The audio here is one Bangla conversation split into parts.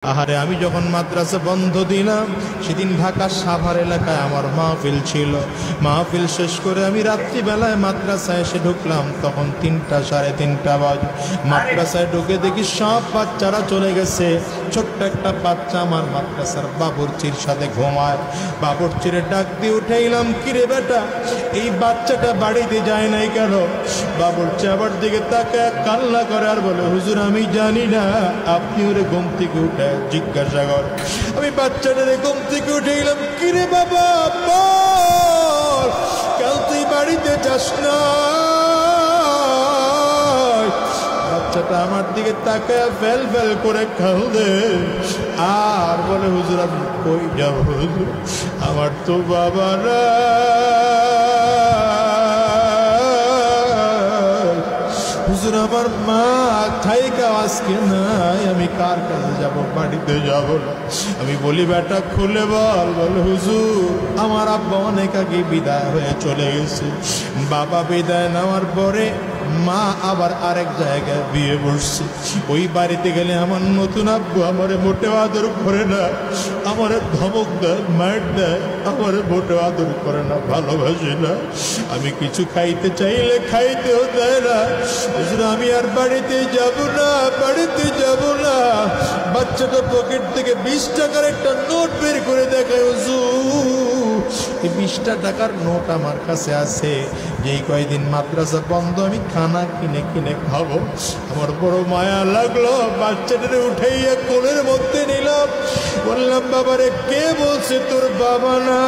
আহারে আমি যখন মাদ্রাসা বন্ধ দিলাম সেদিন ঢাকা সাভার এলাকায় আমার মাহফিল ছিল। মাহফিল শেষ করে আমি রাত্রিবেলায় মাদ্রাসায় এসে ঢুকলাম, তখন 3টা সাড়ে 3টা বাজে। মাদ্রাসায় ঢুকে দেখি সব বাচ্চারা চলে গেছে। ছোট্ট একটা বাচ্চা আমার মাদ্রাসার বাবুর্চির সাথে ঘুমায়। বাবুর্চিরে ডাক দিয়ে উঠাইলাম, কিরে বেটা এই বাচ্চাটা বাড়িতে যায় নাই কেন? বাবুর্চি আবার দিকে তাকায় কান্না করে আর বলে, হুজুর আমি জানি না, আপনি ওরে ঘুম থেকে উঠে জিজ্ঞাসা কর। আমি বাচ্চাটারে ঘুম থেকে উঠে গেলাম, কিরে বাবা বল, কেন তুই বাড়িতে যাস না? বাচ্চাটা আমার দিকে তাকায় ফেল ফেল করে কাঁদে আর বলে, হুজুর আমি কই যাব হুজুর, আমার তো বাবা না, হুজুর আমার মা থাইকা আজকে নাই, আমি কার কাছে যাব, বাড়িতে যাব না। আমি বলি বেটা খুলে বল। বলে হুজুর আমার আব্বা অনেক আগে বিদায় হয়ে চলে গেছে। বাবা বিদায় নেওয়ার পরে মা আবার আরেক জায়গায় বিয়ে বসছে। ওই বাড়িতে গেলে আমার নতুন আব্বু আমারে মোটেও আদর করে না, আমারে ধমক দেয়, মার দেয়, আমারে মোটেও আদর করে না, ভালোবাসে না। আমি কিছু খাইতে চাইলে খাইতেও দেয় না। হুজুর আমি আর বাড়িতে যাব না, বাড়িতে যাব না। বাচ্চাটা পকেট থেকে 20 টাকার একটা নোট বের করে দেখায়, হুজুর এই 20টা টাকার নোট আমার কাছে আছে, যেই কয়দিন মাদ্রাসা বন্ধ আমি খানা কিনে কিনে খাবো। আমার বড় মায়া লাগলো, বাচ্চাটারে উঠাইয়া কোলের মধ্যে নিলাম। বললাম, বাবারে কে বলছে তোর বাবা নাই?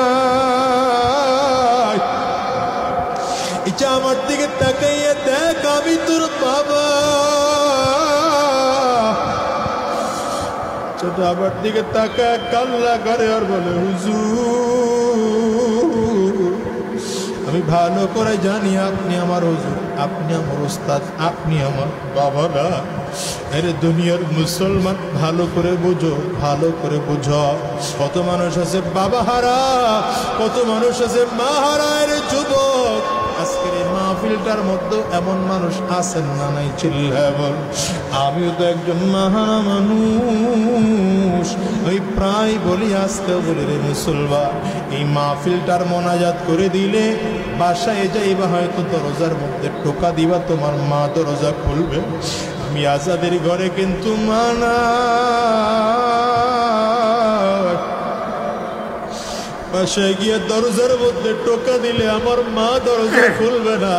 এটা আমার দিকে তাকাইয়া দেখ, আমি তোর বাবা। ছোটা আমার দিকে তাকায় কান্না করে আর বলে, হুজুর আমি ভালো করে জানি আপনি আমার হুজুর, আপনি আমার ওস্তাদ, আপনি আমার বাবা না। আরে দুনিয়ার মুসলমান ভালো করে বুঝো, ভালো করে বুঝো। কত মানুষ আছে বাবা হারা, কত মানুষ আছে মা হারা। আরে যুবক আজকের এই মাহফিলটার মধ্যে এমন মানুষ আছেন না নাই? চিল্লায় বল। আমিও তো একজন মাহারা মানুষ। আমি প্রায় বলি, আসতেও বলি, রে মুসলমান এই মাহফিলটার মোনাজাত করে দিলে বাসায় যাইবা, হয়তো দরজার মধ্যে টোকা দিবা, তোমার মা দরজা খুলবে। আমি আজাদের ঘরে কিন্তু মানা বাসায় গিয়ে দরজার মধ্যে টোকা দিলে আমার মা দরজা খুলবে না।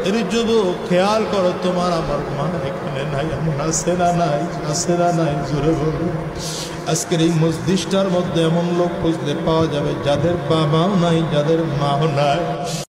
এর যুবক খেয়াল করো, তোমার আমার মা এখানে নাই, এমন আছে না নাই? আছে না নাই? জোরে বলো। আজকের এই মসজিদটার মধ্যে এমন লোক খুঁজলে পাওয়া যাবে যাদের বাবাও নাই, যাদের মাও নাই।